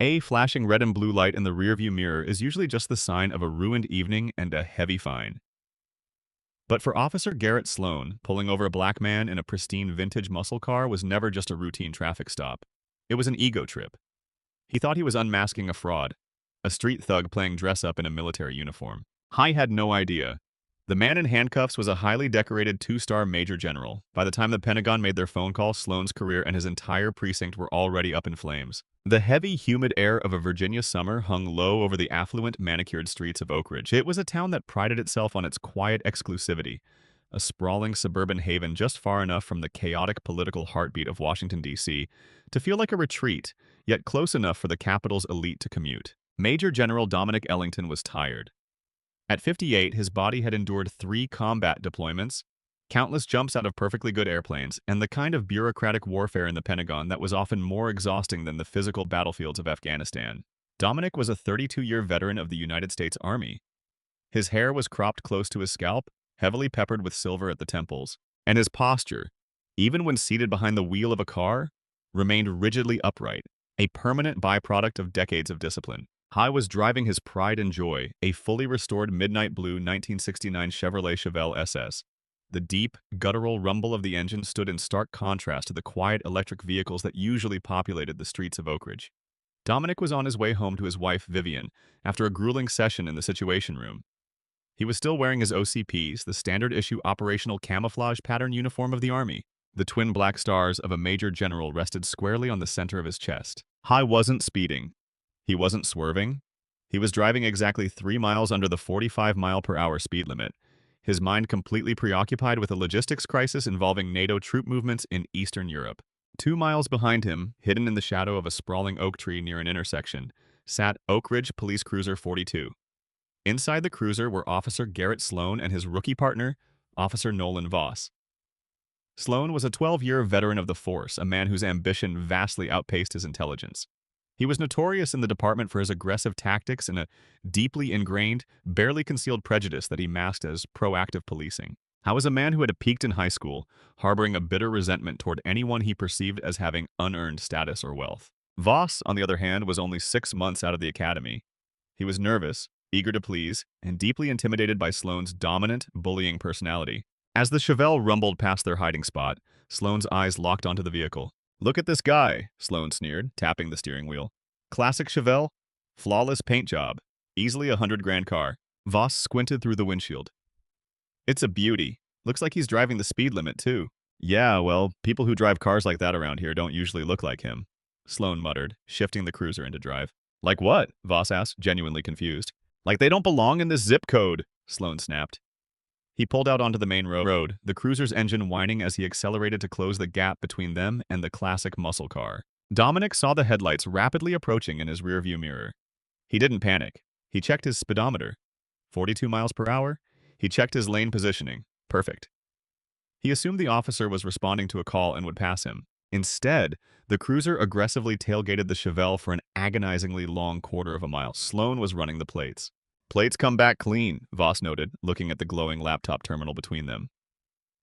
A flashing red and blue light in the rearview mirror is usually just the sign of a ruined evening and a heavy fine. But for Officer Garrett Sloan, pulling over a black man in a pristine vintage muscle car was never just a routine traffic stop. It was an ego trip. He thought he was unmasking a fraud, a street thug playing dress-up in a military uniform. He had no idea. The man in handcuffs was a highly decorated two-star major general. By the time the Pentagon made their phone call, Sloan's career and his entire precinct were already up in flames. The heavy, humid air of a Virginia summer hung low over the affluent, manicured streets of Oak Ridge. It was a town that prided itself on its quiet exclusivity, a sprawling suburban haven just far enough from the chaotic political heartbeat of Washington, D.C., to feel like a retreat, yet close enough for the capital's elite to commute. Major General Dominic Ellington was tired. At 58, his body had endured 3 combat deployments, countless jumps out of perfectly good airplanes, and the kind of bureaucratic warfare in the Pentagon that was often more exhausting than the physical battlefields of Afghanistan. Dominic was a 32-year veteran of the United States Army. His hair was cropped close to his scalp, heavily peppered with silver at the temples, and his posture, even when seated behind the wheel of a car, remained rigidly upright, a permanent byproduct of decades of discipline. He was driving his pride and joy, a fully restored midnight blue 1969 Chevrolet Chevelle SS. The deep, guttural rumble of the engine stood in stark contrast to the quiet electric vehicles that usually populated the streets of Oak Ridge. Dominic was on his way home to his wife, Vivian, after a grueling session in the Situation Room. He was still wearing his OCPs, the standard-issue operational camouflage pattern uniform of the Army. The twin black stars of a major general rested squarely on the center of his chest. He wasn't speeding. He wasn't swerving. He was driving exactly 3 miles under the 45-mile-per-hour speed limit, his mind completely preoccupied with a logistics crisis involving NATO troop movements in Eastern Europe. 2 miles behind him, hidden in the shadow of a sprawling oak tree near an intersection, sat Oak Ridge Police Cruiser 42. Inside the cruiser were Officer Garrett Sloan and his rookie partner, Officer Nolan Voss. Sloan was a 12-year veteran of the force, a man whose ambition vastly outpaced his intelligence. He was notorious in the department for his aggressive tactics and a deeply ingrained, barely concealed prejudice that he masked as proactive policing. How was a man who had peaked in high school, harboring a bitter resentment toward anyone he perceived as having unearned status or wealth. Voss, on the other hand, was only 6 months out of the academy. He was nervous, eager to please, and deeply intimidated by Sloan's dominant, bullying personality. As the Chevelle rumbled past their hiding spot, Sloan's eyes locked onto the vehicle. "Look at this guy," Sloan sneered, tapping the steering wheel. "Classic Chevelle? Flawless paint job. Easily a $100,000 car." Voss squinted through the windshield. "It's a beauty. Looks like he's driving the speed limit, too." "Yeah, well, people who drive cars like that around here don't usually look like him," Sloan muttered, shifting the cruiser into drive. "Like what?" Voss asked, genuinely confused. "Like they don't belong in this zip code," Sloan snapped. He pulled out onto the main road, the cruiser's engine whining as he accelerated to close the gap between them and the classic muscle car. Dominic saw the headlights rapidly approaching in his rearview mirror. He didn't panic. He checked his speedometer. 42 miles per hour? He checked his lane positioning. Perfect. He assumed the officer was responding to a call and would pass him. Instead, the cruiser aggressively tailgated the Chevelle for an agonizingly long quarter of a mile. Sloan was running the plates. "Plates come back clean," Voss noted, looking at the glowing laptop terminal between them.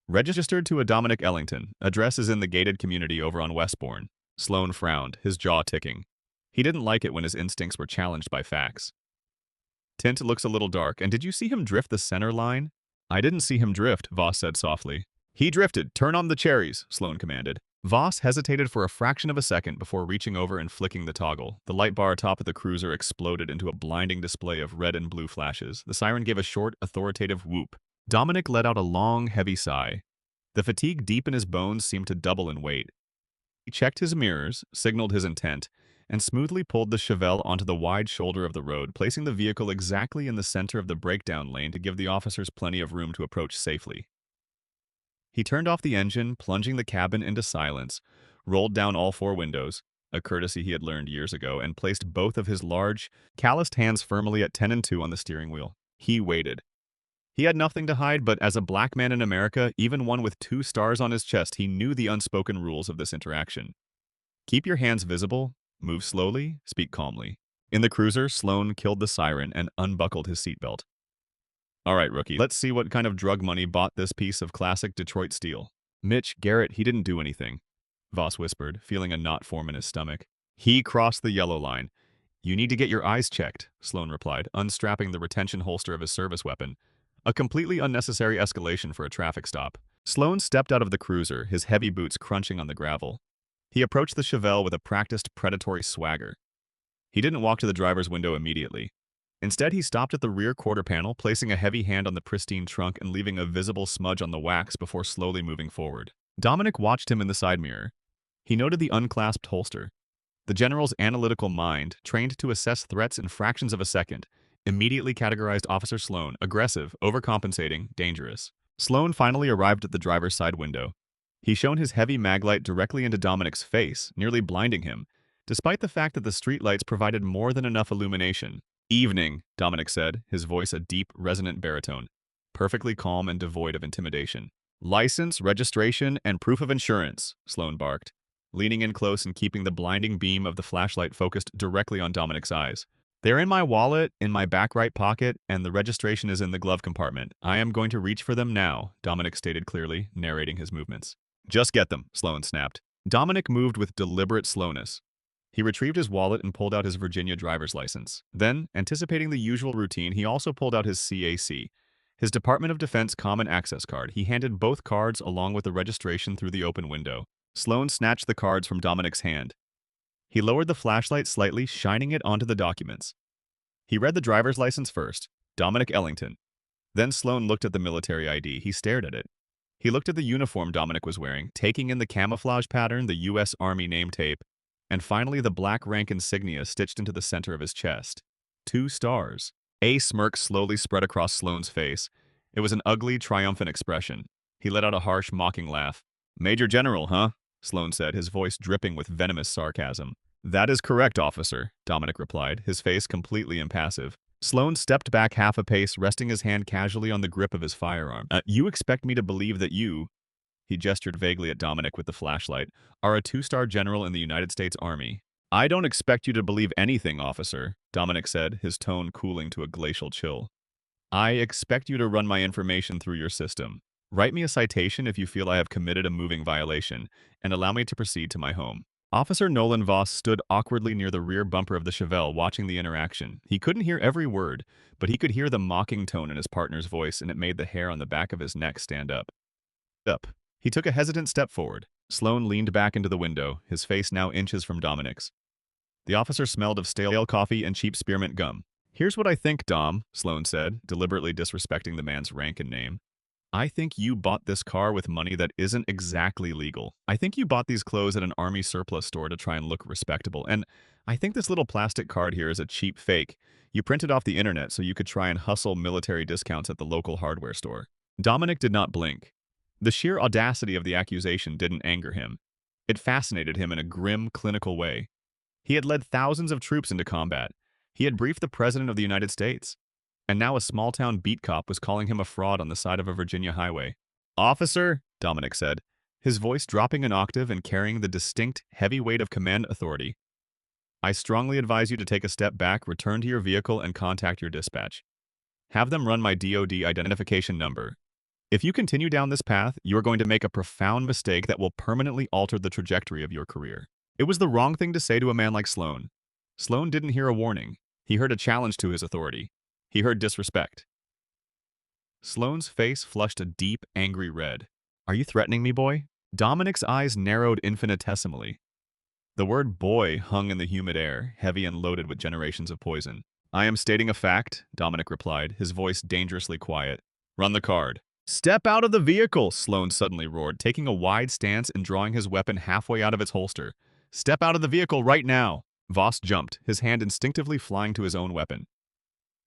"Registered to a Dominic Ellington. Address is in the gated community over on Westbourne." Sloan frowned, his jaw ticking. He didn't like it when his instincts were challenged by facts. "Tint looks a little dark, and did you see him drift the center line?" "I didn't see him drift," Voss said softly. "He drifted. Turn on the cherries," Sloan commanded. Voss hesitated for a fraction of a second before reaching over and flicking the toggle. The light bar atop of the cruiser exploded into a blinding display of red and blue flashes. The siren gave a short, authoritative whoop. Dominic let out a long, heavy sigh. The fatigue deep in his bones seemed to double in weight. He checked his mirrors, signaled his intent, and smoothly pulled the Chevelle onto the wide shoulder of the road, placing the vehicle exactly in the center of the breakdown lane to give the officers plenty of room to approach safely. He turned off the engine, plunging the cabin into silence, rolled down all 4 windows, a courtesy he had learned years ago, and placed both of his large, calloused hands firmly at 10 and 2 on the steering wheel. He waited. He had nothing to hide, but as a black man in America, even one with 2 stars on his chest, he knew the unspoken rules of this interaction. Keep your hands visible, move slowly, speak calmly. In the cruiser, Sloan killed the siren and unbuckled his seatbelt. "All right, rookie, let's see what kind of drug money bought this piece of classic Detroit steel." "Mitch, Garrett, he didn't do anything," Voss whispered, feeling a knot form in his stomach. "He crossed the yellow line. You need to get your eyes checked, Sloan replied, unstrapping the retention holster of his service weapon. A completely unnecessary escalation for a traffic stop. Sloan stepped out of the cruiser, his heavy boots crunching on the gravel. He approached the Chevelle with a practiced predatory swagger. He didn't walk to the driver's window immediately. Instead, he stopped at the rear quarter panel, placing a heavy hand on the pristine trunk and leaving a visible smudge on the wax before slowly moving forward. Dominic watched him in the side mirror. He noted the unclasped holster. The general's analytical mind, trained to assess threats in fractions of a second, immediately categorized Officer Sloan aggressive, overcompensating, dangerous. Sloan finally arrived at the driver's side window. He shone his heavy maglite directly into Dominic's face, nearly blinding him, despite the fact that the streetlights provided more than enough illumination. "Evening," Dominic said, his voice a deep, resonant baritone, perfectly calm and devoid of intimidation. "License, registration, and proof of insurance," Sloan barked, leaning in close and keeping the blinding beam of the flashlight focused directly on Dominic's eyes. "They're in my wallet, in my back right pocket, and the registration is in the glove compartment. I am going to reach for them now," Dominic stated clearly, narrating his movements. "Just get them," Sloan snapped. Dominic moved with deliberate slowness. He retrieved his wallet and pulled out his Virginia driver's license. Then, anticipating the usual routine, he also pulled out his CAC, his Department of Defense Common Access card. He handed both cards along with the registration through the open window. Sloan snatched the cards from Dominic's hand. He lowered the flashlight slightly, shining it onto the documents. He read the driver's license first, Dominic Ellington. Then Sloan looked at the military ID. He stared at it. He looked at the uniform Dominic was wearing, taking in the camouflage pattern, the U.S. Army name tape, and finally the black rank insignia stitched into the center of his chest. 2 stars. A smirk slowly spread across Sloan's face. It was an ugly, triumphant expression. He let out a harsh, mocking laugh. "Major General, huh?" Sloan said, his voice dripping with venomous sarcasm. "That is correct, officer," Dominic replied, his face completely impassive. Sloan stepped back half a pace, resting his hand casually on the grip of his firearm. You expect me to believe that you," he gestured vaguely at Dominic with the flashlight, "are a 2-star general in the United States Army?" "I don't expect you to believe anything, officer," Dominic said, his tone cooling to a glacial chill. "I expect you to run my information through your system. Write me a citation if you feel I have committed a moving violation, and allow me to proceed to my home." Officer Nolan Voss stood awkwardly near the rear bumper of the Chevelle, watching the interaction. He couldn't hear every word, but he could hear the mocking tone in his partner's voice, and it made the hair on the back of his neck stand up. He took a hesitant step forward. Sloan leaned back into the window, his face now inches from Dominic's. The officer smelled of stale coffee and cheap spearmint gum. "Here's what I think, Dom," Sloan said, deliberately disrespecting the man's rank and name. "I think you bought this car with money that isn't exactly legal. I think you bought these clothes at an army surplus store to try and look respectable. And I think this little plastic card here is a cheap fake. You printed off the internet so you could try and hustle military discounts at the local hardware store." Dominic did not blink. The sheer audacity of the accusation didn't anger him. It fascinated him in a grim, clinical way. He had led thousands of troops into combat. He had briefed the President of the United States. And now a small-town beat cop was calling him a fraud on the side of a Virginia highway. "Officer," Dominic said, his voice dropping an octave and carrying the distinct, heavy weight of command authority, "I strongly advise you to take a step back, return to your vehicle, and contact your dispatch. Have them run my DOD identification number. If you continue down this path, you are going to make a profound mistake that will permanently alter the trajectory of your career." It was the wrong thing to say to a man like Sloan. Sloan didn't hear a warning. He heard a challenge to his authority. He heard disrespect. Sloan's face flushed a deep, angry red. "Are you threatening me, boy?" Dominic's eyes narrowed infinitesimally. The word boy hung in the humid air, heavy and loaded with generations of poison. "I am stating a fact," Dominic replied, his voice dangerously quiet. "Run the card." "Step out of the vehicle," Sloan suddenly roared, taking a wide stance and drawing his weapon halfway out of its holster. "Step out of the vehicle right now." Voss jumped, his hand instinctively flying to his own weapon.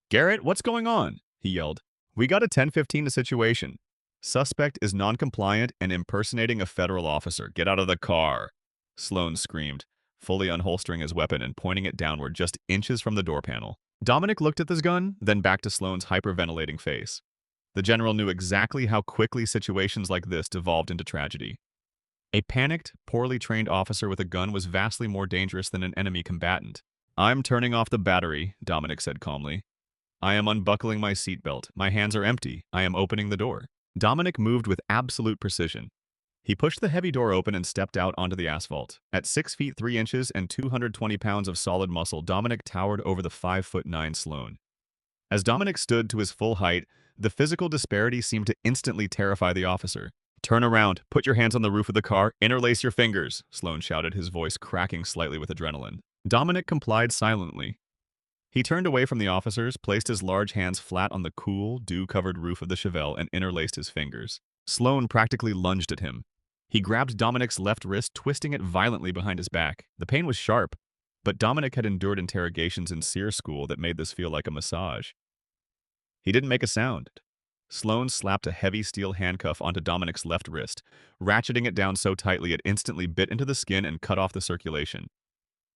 "Garrett, what's going on?" he yelled. "We got a 10-15 situation. Suspect is non-compliant and impersonating a federal officer. Get out of the car." Sloan screamed, fully unholstering his weapon and pointing it downward just inches from the door panel. Dominic looked at his gun, then back to Sloan's hyperventilating face. The general knew exactly how quickly situations like this devolved into tragedy. A panicked, poorly trained officer with a gun was vastly more dangerous than an enemy combatant. "I'm turning off the battery," Dominic said calmly. "I am unbuckling my seatbelt. My hands are empty. I am opening the door." Dominic moved with absolute precision. He pushed the heavy door open and stepped out onto the asphalt. At 6 feet 3 inches and 220 pounds of solid muscle, Dominic towered over the 5'9" Sloan. As Dominic stood to his full height, the physical disparity seemed to instantly terrify the officer. "Turn around, put your hands on the roof of the car, interlace your fingers," Sloan shouted, his voice cracking slightly with adrenaline. Dominic complied silently. He turned away from the officers, placed his large hands flat on the cool, dew-covered roof of the Chevelle, and interlaced his fingers. Sloan practically lunged at him. He grabbed Dominic's left wrist, twisting it violently behind his back. The pain was sharp, but Dominic had endured interrogations in SEER school that made this feel like a massage. He didn't make a sound. Sloan slapped a heavy steel handcuff onto Dominic's left wrist, ratcheting it down so tightly it instantly bit into the skin and cut off the circulation.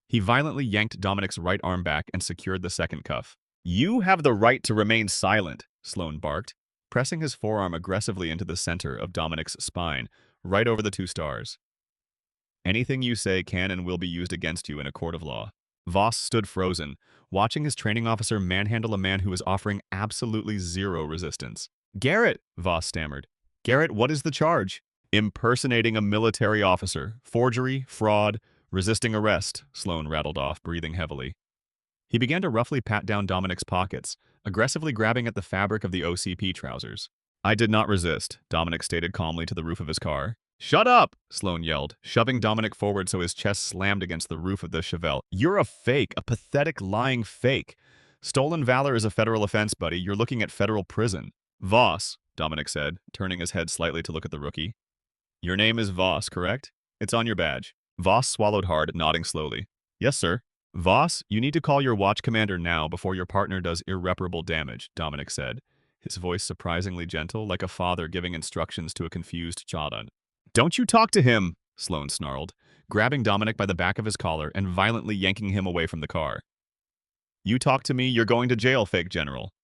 He violently yanked Dominic's right arm back and secured the second cuff. "You have the right to remain silent," Sloan barked, pressing his forearm aggressively into the center of Dominic's spine, right over the two stars. "Anything you say can and will be used against you in a court of law." Voss stood frozen, watching his training officer manhandle a man who was offering absolutely zero resistance. "Garrett," Voss stammered. "Garrett, what is the charge?" "Impersonating a military officer, forgery, fraud, resisting arrest," Sloan rattled off, breathing heavily. He began to roughly pat down Dominic's pockets, aggressively grabbing at the fabric of the OCP trousers. "I did not resist," Dominic stated calmly to the roof of his car. "Shut up!" Sloan yelled, shoving Dominic forward so his chest slammed against the roof of the Chevelle. "You're a fake, a pathetic, lying fake. Stolen valor is a federal offense, buddy. You're looking at federal prison." "Voss," Dominic said, turning his head slightly to look at the rookie. "Your name is Voss, correct? It's on your badge." Voss swallowed hard, nodding slowly. "Yes, sir." "Voss, you need to call your watch commander now before your partner does irreparable damage," Dominic said, his voice surprisingly gentle, like a father giving instructions to a confused child. "Don't you talk to him!" Sloan snarled, grabbing Dominic by the back of his collar and violently yanking him away from the car. "You talk to me, you're going to jail, fake general.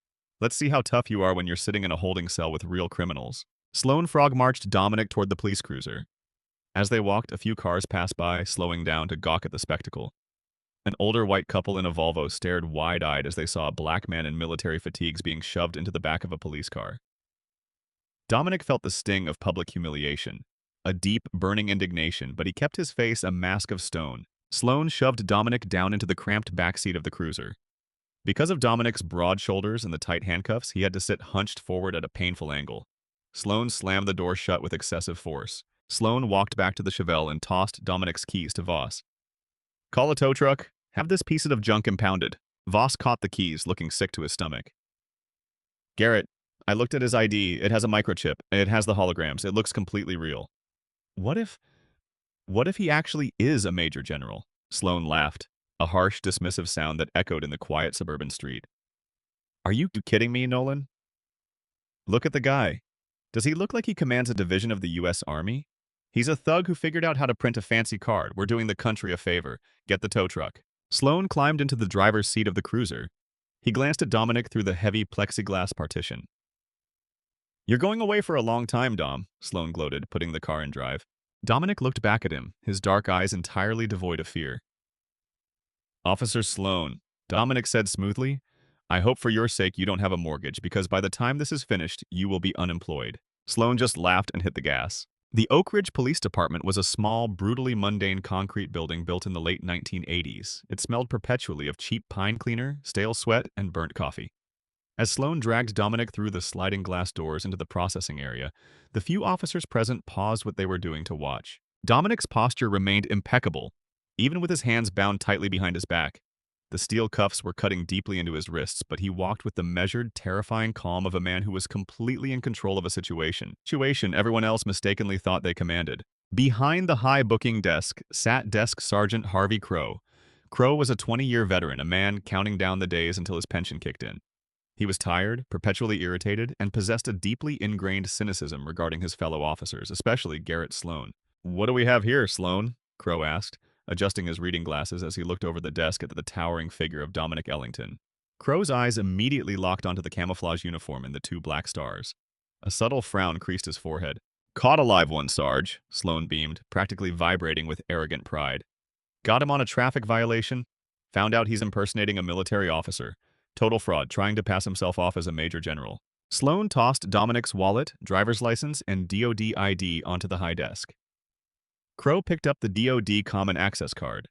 Let's see how tough you are when you're sitting in a holding cell with real criminals." Sloan frog-marched Dominic toward the police cruiser. As they walked, a few cars passed by, slowing down to gawk at the spectacle. An older white couple in a Volvo stared wide-eyed as they saw a black man in military fatigues being shoved into the back of a police car. Dominic felt the sting of public humiliation, a deep, burning indignation, but he kept his face a mask of stone. Sloan shoved Dominic down into the cramped backseat of the cruiser. Because of Dominic's broad shoulders and the tight handcuffs, he had to sit hunched forward at a painful angle. Sloan slammed the door shut with excessive force. Sloan walked back to the Chevelle and tossed Dominic's keys to Voss. "Call a tow truck. Have this piece of junk impounded." Voss caught the keys, looking sick to his stomach. "Garrett, I looked at his ID. It has a microchip. It has the holograms. It looks completely real." What if he actually is a major general?" Sloan laughed, a harsh, dismissive sound that echoed in the quiet suburban street. "Are you kidding me, Nolan? Look at the guy. Does he look like he commands a division of the U.S. Army? He's a thug who figured out how to print a fancy card. We're doing the country a favor. Get the tow truck." Sloan climbed into the driver's seat of the cruiser. He glanced at Dominic through the heavy plexiglass partition. "You're going away for a long time, Dom," Sloan gloated, putting the car in drive. Dominic looked back at him, his dark eyes entirely devoid of fear. "Officer Sloan," Dominic said smoothly, "I hope for your sake you don't have a mortgage, because by the time this is finished, you will be unemployed." Sloan just laughed and hit the gas. The Oak Ridge Police Department was a small, brutally mundane concrete building built in the late 1980s. It smelled perpetually of cheap pine cleaner, stale sweat, and burnt coffee. As Sloan dragged Dominic through the sliding glass doors into the processing area, the few officers present paused what they were doing to watch. Dominic's posture remained impeccable, even with his hands bound tightly behind his back. The steel cuffs were cutting deeply into his wrists, but he walked with the measured, terrifying calm of a man who was completely in control of a situation everyone else mistakenly thought they commanded. Behind the high booking desk sat Desk Sergeant Harvey Crow. Crow was a 20-year veteran, a man counting down the days until his pension kicked in. He was tired, perpetually irritated, and possessed a deeply ingrained cynicism regarding his fellow officers, especially Garrett Sloan. "What do we have here, Sloan?" Crow asked, adjusting his reading glasses as he looked over the desk at the towering figure of Dominic Ellington. Crow's eyes immediately locked onto the camouflage uniform and the two black stars. A subtle frown creased his forehead. "Caught a live one, Sarge," Sloan beamed, practically vibrating with arrogant pride. "Got him on a traffic violation. Found out he's impersonating a military officer. Total fraud, trying to pass himself off as a major general. Sloan tossed Dominic's wallet, driver's license, and DoD ID onto the high desk. Crow picked up the DoD Common Access card.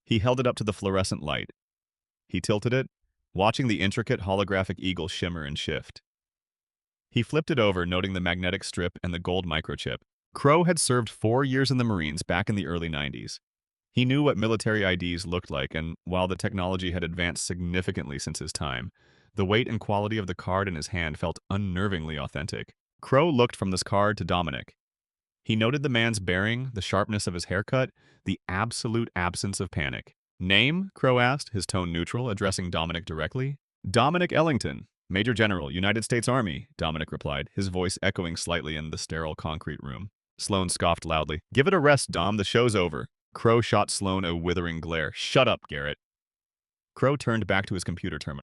He held it up to the fluorescent light. He tilted it, watching the intricate holographic eagle shimmer and shift. He flipped it over, noting the magnetic strip and the gold microchip. Crow had served 4 years in the Marines back in the early 90s. He knew what military IDs looked like, and while the technology had advanced significantly since his time, the weight and quality of the card in his hand felt unnervingly authentic. Crow looked from this card to Dominic. He noted the man's bearing, the sharpness of his haircut, the absolute absence of panic. "Name?" Crow asked, his tone neutral, addressing Dominic directly. "Dominic Ellington, Major General, United States Army," Dominic replied, his voice echoing slightly in the sterile concrete room. Sloan scoffed loudly. "Give it a rest, Dom. The show's over." Crow shot Sloan a withering glare. "Shut up, Garrett." Crow turned back to his computer terminal.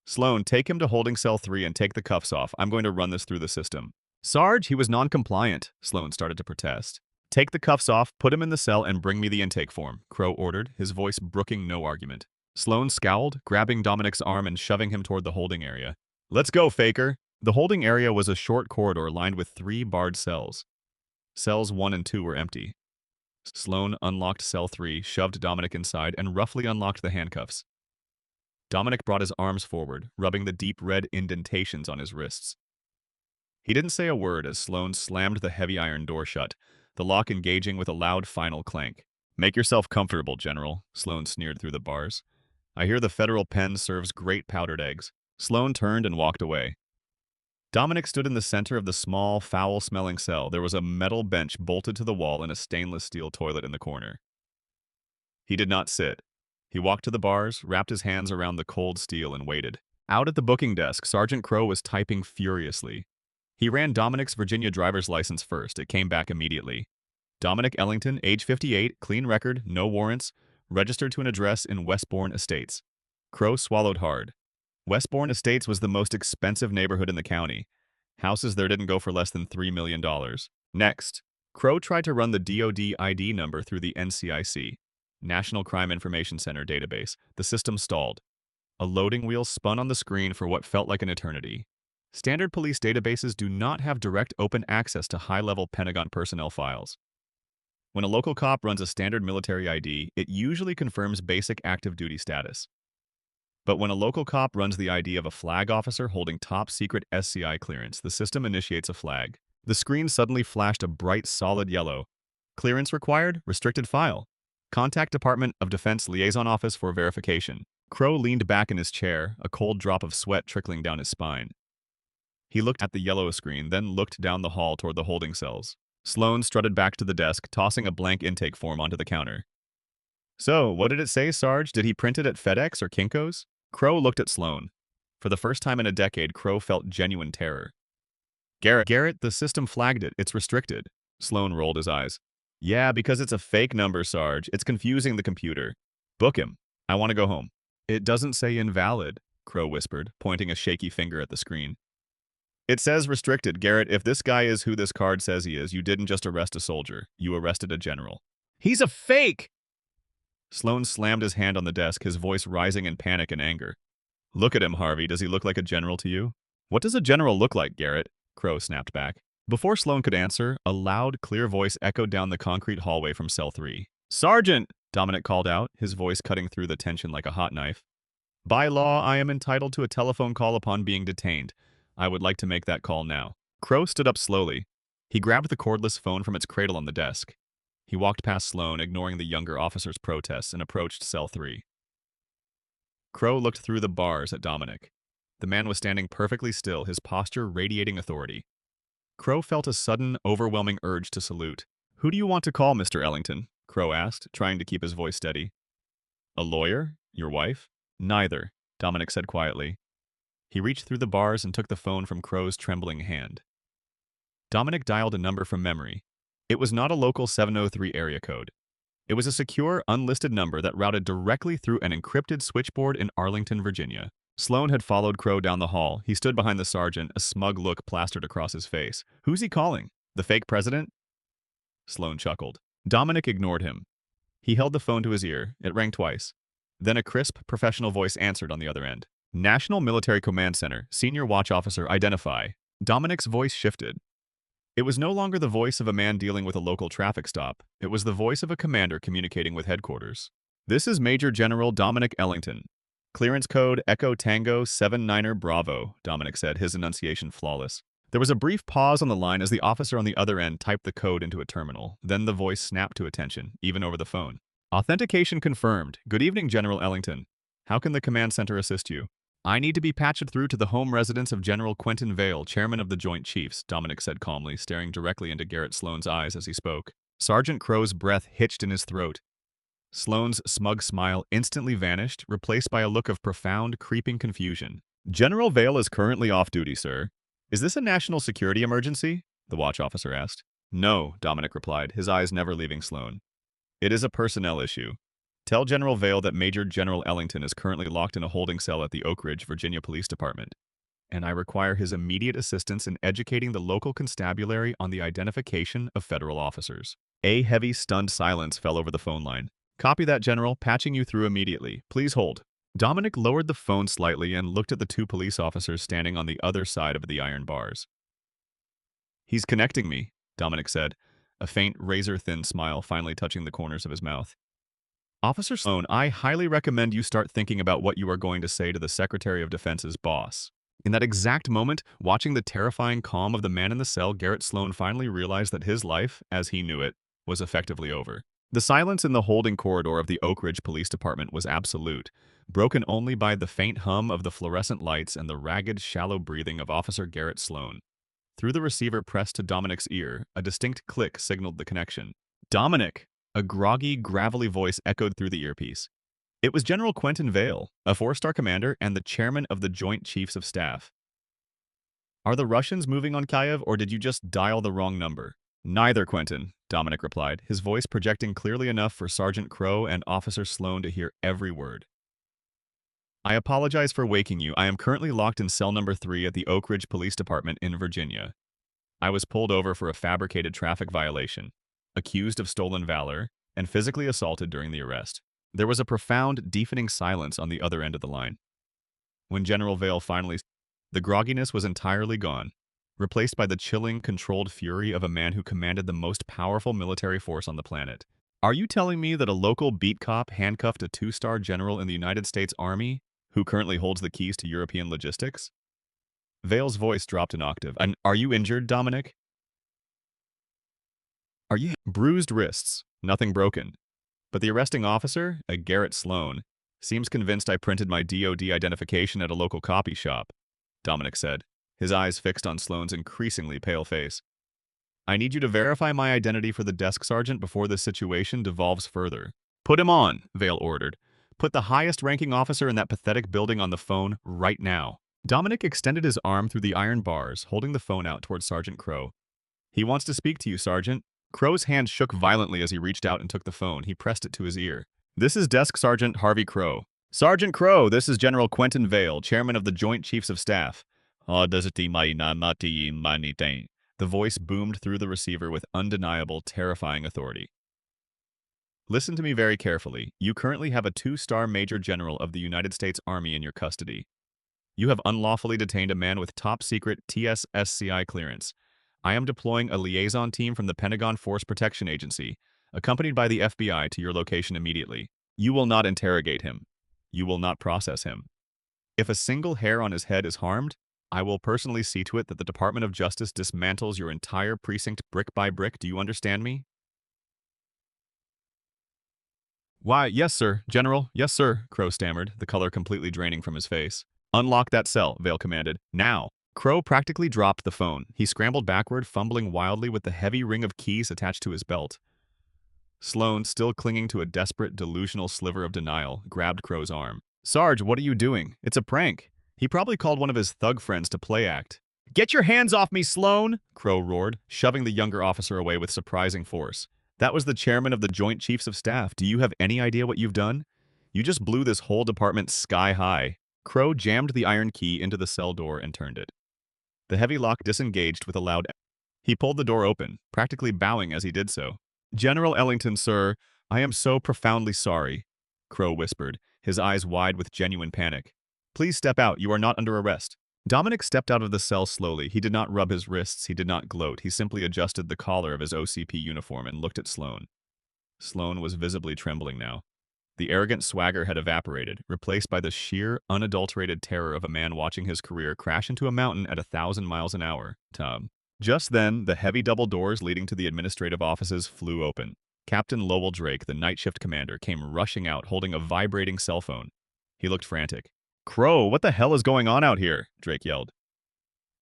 "Sloan, take him to holding cell 3 and take the cuffs off. I'm going to run this through the system." "Sarge, he was non-compliant," Sloan started to protest. "Take the cuffs off, put him in the cell, and bring me the intake form," Crow ordered, his voice brooking no argument. Sloan scowled, grabbing Dominic's arm and shoving him toward the holding area. "Let's go, Faker." The holding area was a short corridor lined with 3 barred cells. Cells 1 and 2 were empty. Sloan unlocked cell 3, shoved Dominic inside, and roughly unlocked the handcuffs. Dominic brought his arms forward, rubbing the deep red indentations on his wrists. He didn't say a word as Sloan slammed the heavy iron door shut, the lock engaging with a loud final clank. "Make yourself comfortable, General," Sloan sneered through the bars. "I hear the federal pen serves great powdered eggs." Sloan turned and walked away. Dominic stood in the center of the small, foul-smelling cell. There was a metal bench bolted to the wall and a stainless steel toilet in the corner. He did not sit. He walked to the bars, wrapped his hands around the cold steel, and waited. Out at the booking desk, Sergeant Crow was typing furiously. He ran Dominic's Virginia driver's license first. It came back immediately. Dominic Ellington, age 58, clean record, no warrants, registered to an address in Westbourne Estates. Crow swallowed hard. Westbourne Estates was the most expensive neighborhood in the county. Houses there didn't go for less than $3 million. Next, Crow tried to run the DoD ID number through the NCIC, National Crime Information Center database. The system stalled. A loading wheel spun on the screen for what felt like an eternity. Standard police databases do not have direct open access to high-level Pentagon personnel files. When a local cop runs a standard military ID, it usually confirms basic active duty status. But when a local cop runs the ID of a flag officer holding top-secret SCI clearance, the system initiates a flag. The screen suddenly flashed a bright, solid yellow. "Clearance required? Restricted file. Contact Department of Defense Liaison Office for verification." Crow leaned back in his chair, a cold drop of sweat trickling down his spine. He looked at the yellow screen, then looked down the hall toward the holding cells. Sloan strutted back to the desk, tossing a blank intake form onto the counter. "So, what did it say, Sarge? Did he print it at FedEx or Kinko's?" Crow looked at Sloan. For the first time in a decade, Crow felt genuine terror. Garrett, the system flagged it. It's restricted." Sloan rolled his eyes. "Yeah, because it's a fake number, Sarge. It's confusing the computer. Book him. I want to go home." "It doesn't say invalid," Crow whispered, pointing a shaky finger at the screen. "It says restricted, Garrett. If this guy is who this card says he is, you didn't just arrest a soldier. You arrested a general." "He's a fake!" Sloan slammed his hand on the desk, his voice rising in panic and anger. "Look at him, Harvey. Does he look like a general to you?" "What does a general look like, Garrett?" Crow snapped back. Before Sloan could answer, a loud, clear voice echoed down the concrete hallway from cell 3. "Sergeant!" Dominic called out, his voice cutting through the tension like a hot knife. "By law, I am entitled to a telephone call upon being detained. I would like to make that call now." Crow stood up slowly. He grabbed the cordless phone from its cradle on the desk. He walked past Sloan, ignoring the younger officer's protests, and approached cell 3. Crow looked through the bars at Dominic. The man was standing perfectly still, his posture radiating authority. Crow felt a sudden, overwhelming urge to salute. "Who do you want to call, Mr. Ellington?" Crow asked, trying to keep his voice steady. "A lawyer? Your wife?" "Neither," Dominic said quietly. He reached through the bars and took the phone from Crow's trembling hand. Dominic dialed a number from memory. It was not a local 703 area code. It was a secure, unlisted number that routed directly through an encrypted switchboard in Arlington, Virginia. Sloan had followed Crow down the hall. He stood behind the sergeant, a smug look plastered across his face. "Who's he calling? The fake president?" Sloan chuckled. Dominic ignored him. He held the phone to his ear. It rang twice. Then a crisp, professional voice answered on the other end. National Military Command Center, Senior Watch Officer, identify. Dominic's voice shifted. It was no longer the voice of a man dealing with a local traffic stop. It was the voice of a commander communicating with headquarters. This is Major General Dominic Ellington. Clearance code Echo Tango 79er Bravo, Dominic said, his enunciation flawless. There was a brief pause on the line as the officer on the other end typed the code into a terminal. Then the voice snapped to attention, even over the phone. Authentication confirmed. Good evening, General Ellington. How can the command center assist you? I need to be patched through to the home residence of General Quentin Vale, chairman of the Joint Chiefs, Dominic said calmly, staring directly into Garrett Sloan's eyes as he spoke. Sergeant Crow's breath hitched in his throat. Sloan's smug smile instantly vanished, replaced by a look of profound, creeping confusion. General Vale is currently off duty, sir. Is this a national security emergency? The watch officer asked. No, Dominic replied, his eyes never leaving Sloan. It is a personnel issue. Tell General Vale that Major General Ellington is currently locked in a holding cell at the Oak Ridge, Virginia Police Department, and I require his immediate assistance in educating the local constabulary on the identification of federal officers. A heavy, stunned silence fell over the phone line. Copy that, General. Patching you through immediately. Please hold. Dominic lowered the phone slightly and looked at the two police officers standing on the other side of the iron bars. He's connecting me, Dominic said, a faint, razor-thin smile finally touching the corners of his mouth. Officer Sloan, I highly recommend you start thinking about what you are going to say to the Secretary of Defense's boss. In that exact moment, watching the terrifying calm of the man in the cell, Garrett Sloan finally realized that his life, as he knew it, was effectively over. The silence in the holding corridor of the Oak Ridge Police Department was absolute, broken only by the faint hum of the fluorescent lights and the ragged, shallow breathing of Officer Garrett Sloan. Through the receiver pressed to Dominic's ear, a distinct click signaled the connection. Dominic! A groggy, gravelly voice echoed through the earpiece. It was General Quentin Vale, a four-star commander and the chairman of the Joint Chiefs of Staff. Are the Russians moving on Kiev, or did you just dial the wrong number? Neither, Quentin, Dominic replied, his voice projecting clearly enough for Sergeant Crow and Officer Sloan to hear every word. I apologize for waking you. I am currently locked in cell number 3 at the Oak Ridge Police Department in Virginia. I was pulled over for a fabricated traffic violation, accused of stolen valor, and physically assaulted during the arrest. There was a profound, deafening silence on the other end of the line. When General Vale finally... The grogginess was entirely gone, replaced by the chilling, controlled fury of a man who commanded the most powerful military force on the planet. Are you telling me that a local beat cop handcuffed a 2-star general in the United States Army, who currently holds the keys to European logistics? Vale's voice dropped an octave. And are you injured, Dominic? Are you... Bruised wrists, nothing broken. But the arresting officer, a Garrett Sloan, seems convinced I printed my DOD identification at a local copy shop, Dominic said, his eyes fixed on Sloan's increasingly pale face. I need you to verify my identity for the desk sergeant before this situation devolves further. Put him on, Vale ordered. Put the highest-ranking officer in that pathetic building on the phone right now. Dominic extended his arm through the iron bars, holding the phone out towards Sergeant Crow. He wants to speak to you, Sergeant. Crow's hand shook violently as he reached out and took the phone. He pressed it to his ear. This is Desk Sergeant Harvey Crow. Sergeant Crow, this is General Quentin Vale, chairman of the Joint Chiefs of Staff. The voice boomed through the receiver with undeniable, terrifying authority. Listen to me very carefully. You currently have a 2-star Major General of the United States Army in your custody. You have unlawfully detained a man with top-secret TSSCI clearance. I am deploying a liaison team from the Pentagon Force Protection Agency, accompanied by the FBI, to your location immediately. You will not interrogate him. You will not process him. If a single hair on his head is harmed, I will personally see to it that the Department of Justice dismantles your entire precinct brick by brick. Do you understand me? Why, yes, sir, General. Yes, sir, Crow stammered, the color completely draining from his face. Unlock that cell, Vale commanded. Now! Crow practically dropped the phone. He scrambled backward, fumbling wildly with the heavy ring of keys attached to his belt. Sloan, still clinging to a desperate, delusional sliver of denial, grabbed Crow's arm. Sarge, what are you doing? It's a prank. He probably called one of his thug friends to play act. Get your hands off me, Sloan! Crow roared, shoving the younger officer away with surprising force. That was the chairman of the Joint Chiefs of Staff. Do you have any idea what you've done? You just blew this whole department sky high. Crow jammed the iron key into the cell door and turned it. The heavy lock disengaged with a loud... He pulled the door open, practically bowing as he did so. General Ellington, sir, I am so profoundly sorry, Crow whispered, his eyes wide with genuine panic. Please step out. You are not under arrest. Dominic stepped out of the cell slowly. He did not rub his wrists. He did not gloat. He simply adjusted the collar of his OCP uniform and looked at Sloane. Sloane was visibly trembling now. The arrogant swagger had evaporated, replaced by the sheer, unadulterated terror of a man watching his career crash into a mountain at 1,000 miles an hour. Just then, the heavy double doors leading to the administrative offices flew open. Captain Lowell Drake, the night shift commander, came rushing out holding a vibrating cell phone. He looked frantic. "Crow, what the hell is going on out here?" Drake yelled.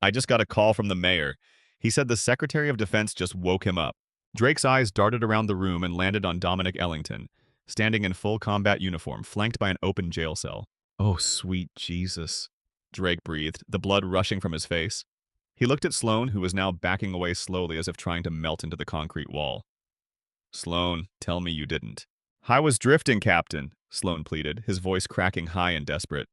"I just got a call from the mayor. He said the Secretary of Defense just woke him up." Drake's eyes darted around the room and landed on Dominic Ellington, standing in full combat uniform, flanked by an open jail cell. "Oh, sweet Jesus," Drake breathed, the blood rushing from his face. He looked at Sloane, who was now backing away slowly as if trying to melt into the concrete wall. "Sloane, tell me you didn't." "I was drifting, Captain," Sloane pleaded, his voice cracking high and desperate.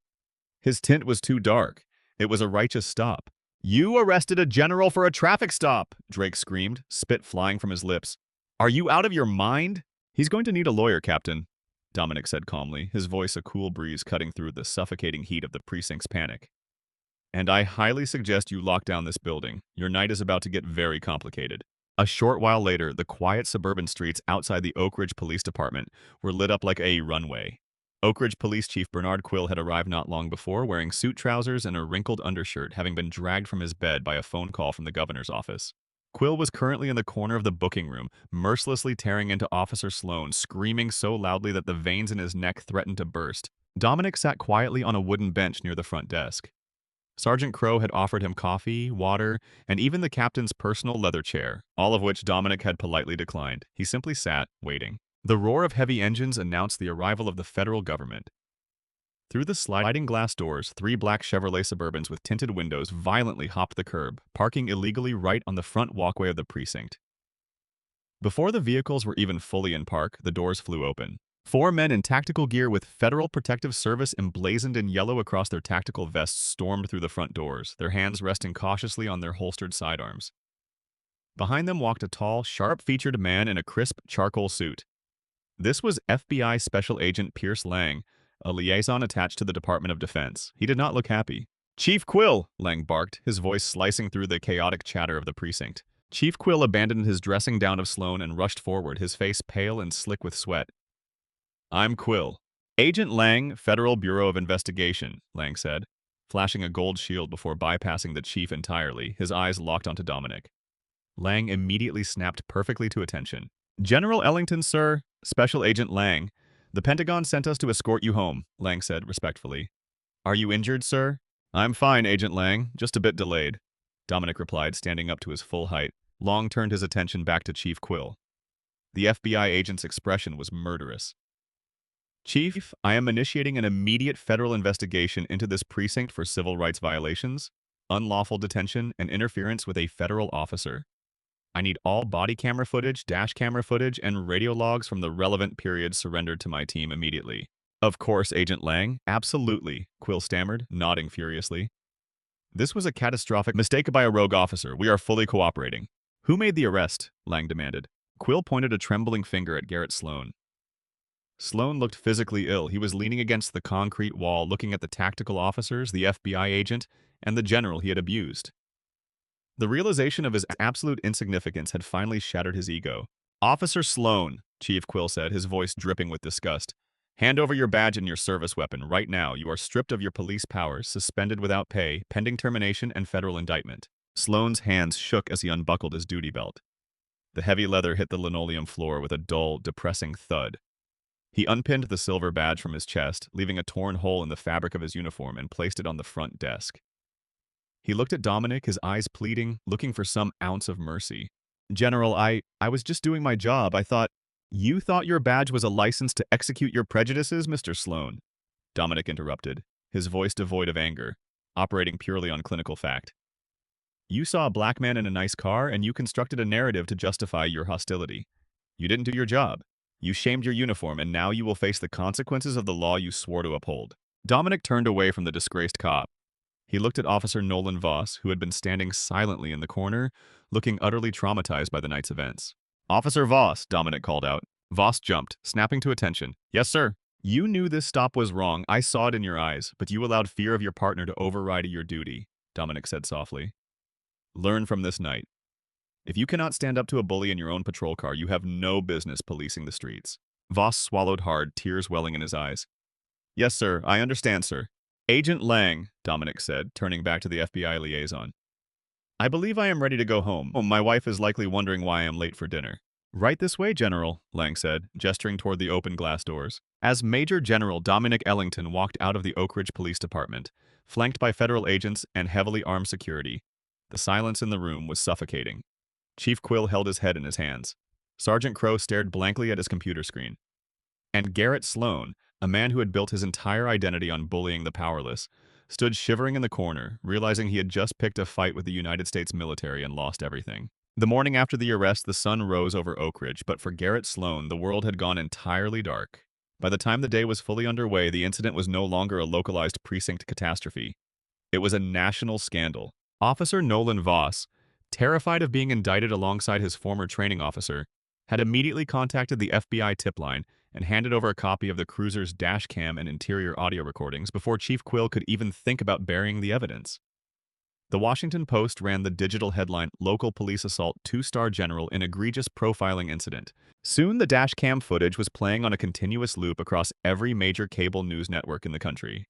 His tint was too dark. It was a righteous stop. "You arrested a general for a traffic stop!" Drake screamed, spit flying from his lips. "Are you out of your mind?" "He's going to need a lawyer, Captain," Dominic said calmly, his voice a cool breeze cutting through the suffocating heat of the precinct's panic. "And I highly suggest you lock down this building. Your night is about to get very complicated." A short while later, the quiet suburban streets outside the Oak Ridge Police Department were lit up like a runway. Oak Ridge Police Chief Bernard Quill had arrived not long before, wearing suit trousers and a wrinkled undershirt, having been dragged from his bed by a phone call from the governor's office. Quill was currently in the corner of the booking room, mercilessly tearing into Officer Sloane, screaming so loudly that the veins in his neck threatened to burst. Dominic sat quietly on a wooden bench near the front desk. Sergeant Crow had offered him coffee, water, and even the captain's personal leather chair, all of which Dominic had politely declined. He simply sat, waiting. The roar of heavy engines announced the arrival of the federal government. Through the sliding glass doors, 3 black Chevrolet Suburbans with tinted windows violently hopped the curb, parking illegally right on the front walkway of the precinct. Before the vehicles were even fully in park, the doors flew open. 4 men in tactical gear with Federal Protective Service emblazoned in yellow across their tactical vests stormed through the front doors, their hands resting cautiously on their holstered sidearms. Behind them walked a tall, sharp-featured man in a crisp charcoal suit. This was FBI Special Agent Pierce Lang, a liaison attached to the Department of Defense. He did not look happy. "Chief Quill!" Lang barked, his voice slicing through the chaotic chatter of the precinct. Chief Quill abandoned his dressing down of Sloane and rushed forward, his face pale and slick with sweat. "I'm Quill. Agent Lang, Federal Bureau of Investigation," Lang said, flashing a gold shield before bypassing the chief entirely, his eyes locked onto Dominic. Lang immediately snapped perfectly to attention. "General Ellington, sir. Special Agent Lang. The Pentagon sent us to escort you home," Lang said respectfully. "Are you injured, sir?" "I'm fine, Agent Lang. Just a bit delayed," Dominic replied, standing up to his full height. Long turned his attention back to Chief Quill. The FBI agent's expression was murderous. "Chief, I am initiating an immediate federal investigation into this precinct for civil rights violations, unlawful detention, and interference with a federal officer. I need all body camera footage, dash camera footage, and radio logs from the relevant periods surrendered to my team immediately." "Of course, Agent Lang. Absolutely," Quill stammered, nodding furiously. "This was a catastrophic mistake by a rogue officer. We are fully cooperating." "Who made the arrest?" Lang demanded. Quill pointed a trembling finger at Garrett Sloane. Sloane looked physically ill. He was leaning against the concrete wall, looking at the tactical officers, the FBI agent, and the general he had abused. The realization of his absolute insignificance had finally shattered his ego. "Officer Sloane," Chief Quill said, his voice dripping with disgust. "Hand over your badge and your service weapon right now. You are stripped of your police powers, suspended without pay, pending termination and federal indictment." Sloane's hands shook as he unbuckled his duty belt. The heavy leather hit the linoleum floor with a dull, depressing thud. He unpinned the silver badge from his chest, leaving a torn hole in the fabric of his uniform, and placed it on the front desk. He looked at Dominic, his eyes pleading, looking for some ounce of mercy. "General, I was just doing my job. I thought—" "You thought your badge was a license to execute your prejudices, Mr. Sloane?" Dominic interrupted, his voice devoid of anger, operating purely on clinical fact. "You saw a black man in a nice car, and you constructed a narrative to justify your hostility. You didn't do your job. You shamed your uniform, and now you will face the consequences of the law you swore to uphold." Dominic turned away from the disgraced cop. He looked at Officer Nolan Voss, who had been standing silently in the corner, looking utterly traumatized by the night's events. "Officer Voss," Dominic called out. Voss jumped, snapping to attention. "Yes, sir." You knew this stop was wrong. I saw it in your eyes, but you allowed fear of your partner to override your duty, Dominic said softly. Learn from this night. If you cannot stand up to a bully in your own patrol car, you have no business policing the streets. Voss swallowed hard, tears welling in his eyes. Yes, sir. I understand, sir. Agent Lang, Dominic said, turning back to the FBI liaison. I believe I am ready to go home. Oh, my wife is likely wondering why I am late for dinner. Right this way, General, Lang said, gesturing toward the open glass doors. As Major General Dominic Ellington walked out of the Oak Ridge Police Department, flanked by federal agents and heavily armed security, the silence in the room was suffocating. Chief Quill held his head in his hands. Sergeant Crow stared blankly at his computer screen. And Garrett Sloan, a man who had built his entire identity on bullying the powerless, stood shivering in the corner, realizing he had just picked a fight with the United States military and lost everything. The morning after the arrest, the sun rose over Oak Ridge, but for Garrett Sloan, the world had gone entirely dark. By the time the day was fully underway, the incident was no longer a localized precinct catastrophe. It was a national scandal. Officer Nolan Voss, terrified of being indicted alongside his former training officer, had immediately contacted the FBI tip line and handed over a copy of the cruiser's dash cam and interior audio recordings before Chief Quill could even think about burying the evidence. The Washington Post ran the digital headline, Local Police Assault Two-Star General in Egregious Profiling Incident. Soon the dash cam footage was playing on a continuous loop across every major cable news network in the country.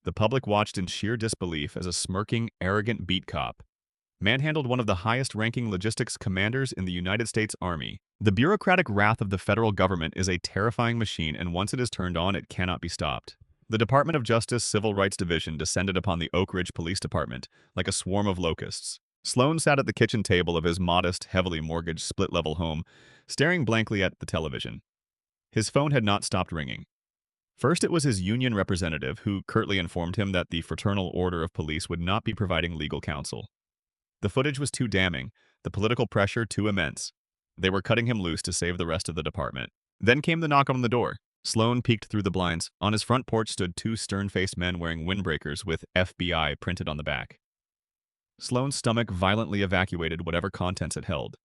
The public watched in sheer disbelief as a smirking, arrogant beat cop manhandled one of the highest-ranking logistics commanders in the United States Army. The bureaucratic wrath of the federal government is a terrifying machine, and once it is turned on, it cannot be stopped. The Department of Justice Civil Rights Division descended upon the Oak Ridge Police Department like a swarm of locusts. Sloan sat at the kitchen table of his modest, heavily mortgaged split-level home, staring blankly at the television. His phone had not stopped ringing. First, it was his union representative who curtly informed him that the Fraternal Order of Police would not be providing legal counsel. The footage was too damning, the political pressure too immense. They were cutting him loose to save the rest of the department. Then came the knock on the door. Sloan peeked through the blinds. On his front porch stood two stern-faced men wearing windbreakers with FBI printed on the back. Sloan's stomach violently evacuated whatever contents it held.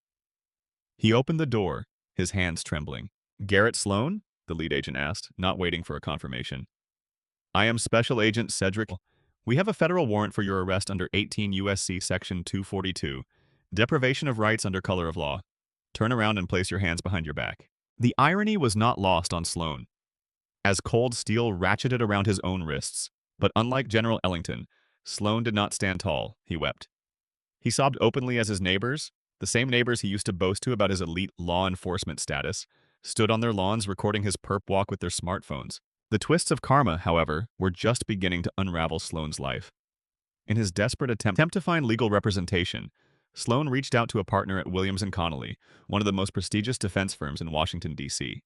He opened the door, his hands trembling. Garrett Sloan? The lead agent asked, not waiting for a confirmation. I am Special Agent Cedric. We have a federal warrant for your arrest under 18 U.S.C. Section 242, deprivation of rights under color of law. Turn around and place your hands behind your back. The irony was not lost on Sloan. As cold steel ratcheted around his own wrists, but unlike General Ellington, Sloan did not stand tall, he wept. He sobbed openly as his neighbors, the same neighbors he used to boast to about his elite law enforcement status, stood on their lawns recording his perp walk with their smartphones. The twists of karma, however, were just beginning to unravel Sloan's life. In his desperate attempt to find legal representation, Sloan reached out to a partner at Williams & Connolly, one of the most prestigious defense firms in Washington, D.C.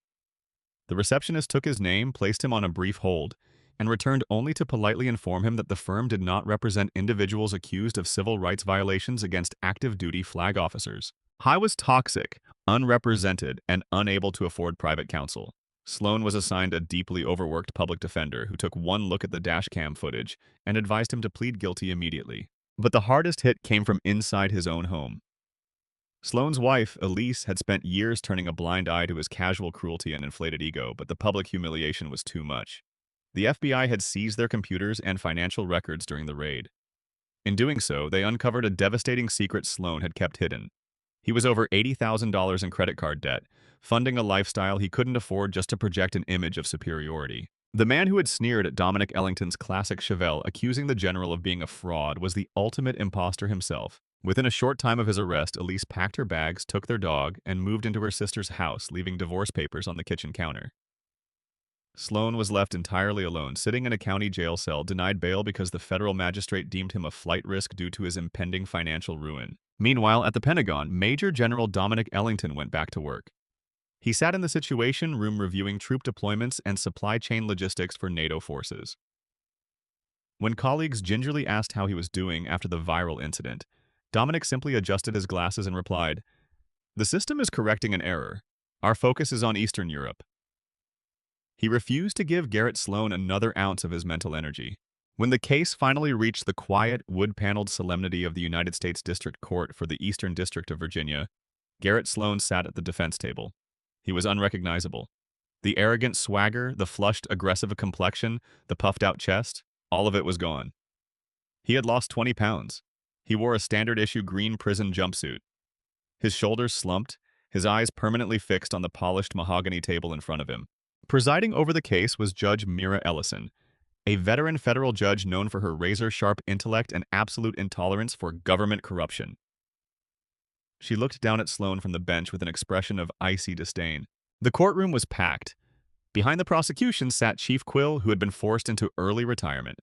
The receptionist took his name, placed him on a brief hold, and returned only to politely inform him that the firm did not represent individuals accused of civil rights violations against active-duty flag officers. High was toxic, unrepresented, and unable to afford private counsel. Sloan was assigned a deeply overworked public defender who took one look at the dashcam footage and advised him to plead guilty immediately. But the hardest hit came from inside his own home. Sloan's wife, Elise, had spent years turning a blind eye to his casual cruelty and inflated ego, but the public humiliation was too much. The FBI had seized their computers and financial records during the raid. In doing so, they uncovered a devastating secret Sloan had kept hidden. He was over $80,000 in credit card debt, funding a lifestyle he couldn't afford just to project an image of superiority. The man who had sneered at Dominic Ellington's classic Chevelle, accusing the general of being a fraud, was the ultimate imposter himself. Within a short time of his arrest, Elise packed her bags, took their dog, and moved into her sister's house, leaving divorce papers on the kitchen counter. Sloan was left entirely alone, sitting in a county jail cell, denied bail because the federal magistrate deemed him a flight risk due to his impending financial ruin. Meanwhile, at the Pentagon, Major General Dominic Ellington went back to work. He sat in the Situation Room reviewing troop deployments and supply chain logistics for NATO forces. When colleagues gingerly asked how he was doing after the viral incident, Dominic simply adjusted his glasses and replied, "The system is correcting an error. Our focus is on Eastern Europe." He refused to give Garrett Sloan another ounce of his mental energy. When the case finally reached the quiet, wood-paneled solemnity of the United States District Court for the Eastern District of Virginia, Garrett Sloan sat at the defense table. He was unrecognizable. The arrogant swagger, the flushed, aggressive complexion, the puffed-out chest, all of it was gone. He had lost 20 pounds. He wore a standard-issue green prison jumpsuit. His shoulders slumped, his eyes permanently fixed on the polished mahogany table in front of him. Presiding over the case was Judge Mira Ellison, a veteran federal judge known for her razor-sharp intellect and absolute intolerance for government corruption. She looked down at Sloan from the bench with an expression of icy disdain. The courtroom was packed. Behind the prosecution sat Chief Quill, who had been forced into early retirement.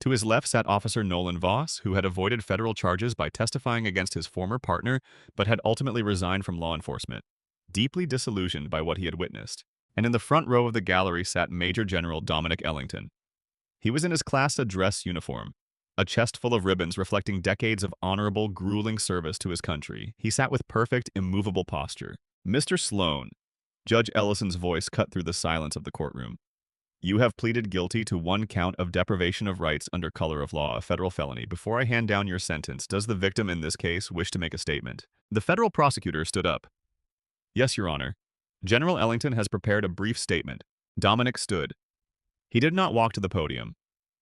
To his left sat Officer Nolan Voss, who had avoided federal charges by testifying against his former partner but had ultimately resigned from law enforcement, deeply disillusioned by what he had witnessed. And in the front row of the gallery sat Major General Dominic Ellington. He was in his class dress uniform, a chest full of ribbons reflecting decades of honorable, grueling service to his country. He sat with perfect, immovable posture. "Mr. Sloan," Judge Ellison's voice cut through the silence of the courtroom. "You have pleaded guilty to one count of deprivation of rights under color of law, a federal felony. Before I hand down your sentence, does the victim in this case wish to make a statement?" The federal prosecutor stood up. "Yes, Your Honor. General Ellington has prepared a brief statement." Dominic stood. He did not walk to the podium.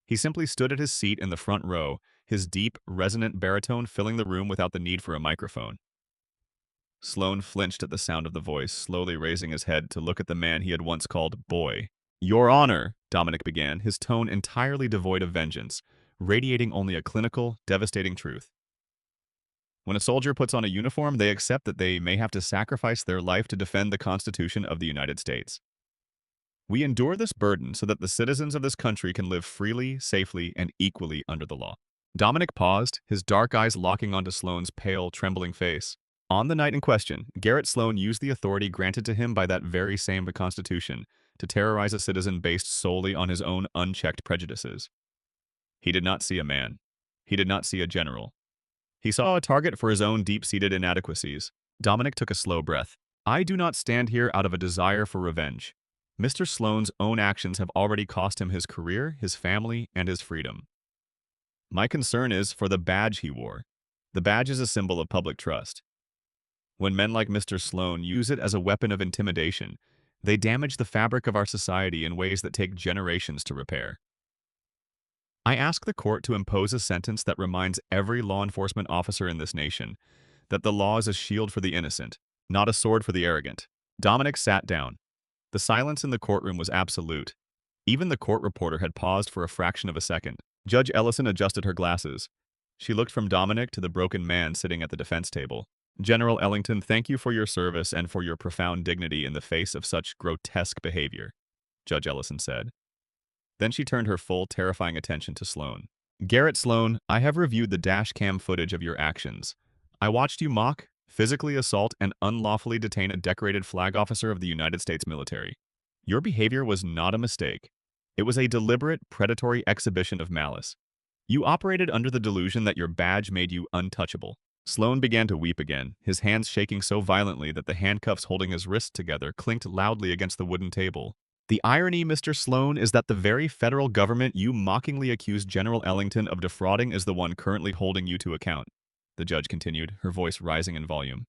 He simply stood at his seat in the front row, his deep, resonant baritone filling the room without the need for a microphone. Sloan flinched at the sound of the voice, slowly raising his head to look at the man he had once called boy. "Your Honor," Dominic began, his tone entirely devoid of vengeance, radiating only a clinical, devastating truth. "When a soldier puts on a uniform, they accept that they may have to sacrifice their life to defend the Constitution of the United States. We endure this burden so that the citizens of this country can live freely, safely, and equally under the law." Dominic paused, his dark eyes locking onto Sloan's pale, trembling face. On the night in question, Garrett Sloan used the authority granted to him by that very same Constitution to terrorize a citizen based solely on his own unchecked prejudices. He did not see a man. He did not see a general. He saw a target for his own deep-seated inadequacies. Dominic took a slow breath. "I do not stand here out of a desire for revenge. Mr. Sloan's own actions have already cost him his career, his family, and his freedom. My concern is for the badge he wore. The badge is a symbol of public trust. When men like Mr. Sloan use it as a weapon of intimidation, they damage the fabric of our society in ways that take generations to repair. I ask the court to impose a sentence that reminds every law enforcement officer in this nation that the law is a shield for the innocent, not a sword for the arrogant." Dominic sat down. The silence in the courtroom was absolute. Even the court reporter had paused for a fraction of a second. Judge Ellison adjusted her glasses. She looked from Dominic to the broken man sitting at the defense table. "General Ellington, thank you for your service and for your profound dignity in the face of such grotesque behavior," Judge Ellison said. Then she turned her full, terrifying attention to Sloan. "Garrett Sloan, I have reviewed the dash cam footage of your actions. I watched you mock, physically assault, and unlawfully detain a decorated flag officer of the United States military. Your behavior was not a mistake. It was a deliberate, predatory exhibition of malice. You operated under the delusion that your badge made you untouchable." Sloan began to weep again, his hands shaking so violently that the handcuffs holding his wrists together clinked loudly against the wooden table. "The irony, Mr. Sloan, is that the very federal government you mockingly accused General Ellington of defrauding is the one currently holding you to account," the judge continued, her voice rising in volume.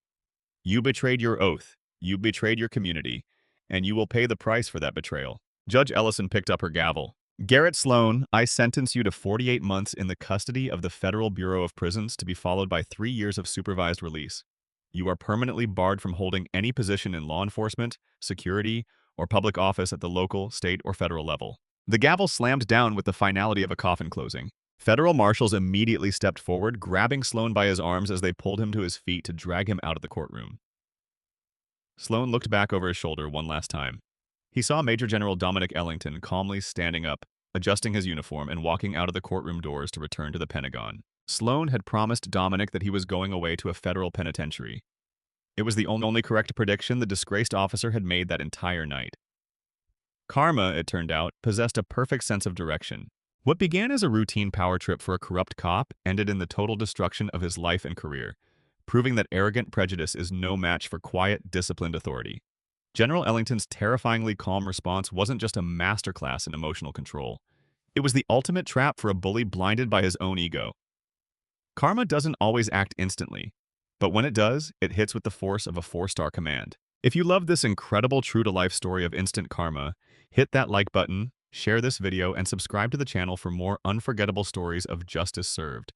"You betrayed your oath, you betrayed your community, and you will pay the price for that betrayal." Judge Ellison picked up her gavel. "Garrett Sloan, I sentence you to 48 months in the custody of the Federal Bureau of Prisons to be followed by 3 years of supervised release. You are permanently barred from holding any position in law enforcement, security, or public office at the local, state, or federal level." The gavel slammed down with the finality of a coffin closing. Federal marshals immediately stepped forward, grabbing Sloan by his arms as they pulled him to his feet to drag him out of the courtroom. Sloan looked back over his shoulder one last time. He saw Major General Dominic Ellington calmly standing up, adjusting his uniform and walking out of the courtroom doors to return to the Pentagon. Sloan had promised Dominic that he was going away to a federal penitentiary. It was the only correct prediction the disgraced officer had made that entire night. Karma, it turned out, possessed a perfect sense of direction. What began as a routine power trip for a corrupt cop ended in the total destruction of his life and career, proving that arrogant prejudice is no match for quiet, disciplined authority. General Ellington's terrifyingly calm response wasn't just a masterclass in emotional control. It was the ultimate trap for a bully blinded by his own ego. Karma doesn't always act instantly, but when it does, it hits with the force of a 4-star command. If you love this incredible true-to-life story of instant karma, hit that like button, share this video, and subscribe to the channel for more unforgettable stories of justice served.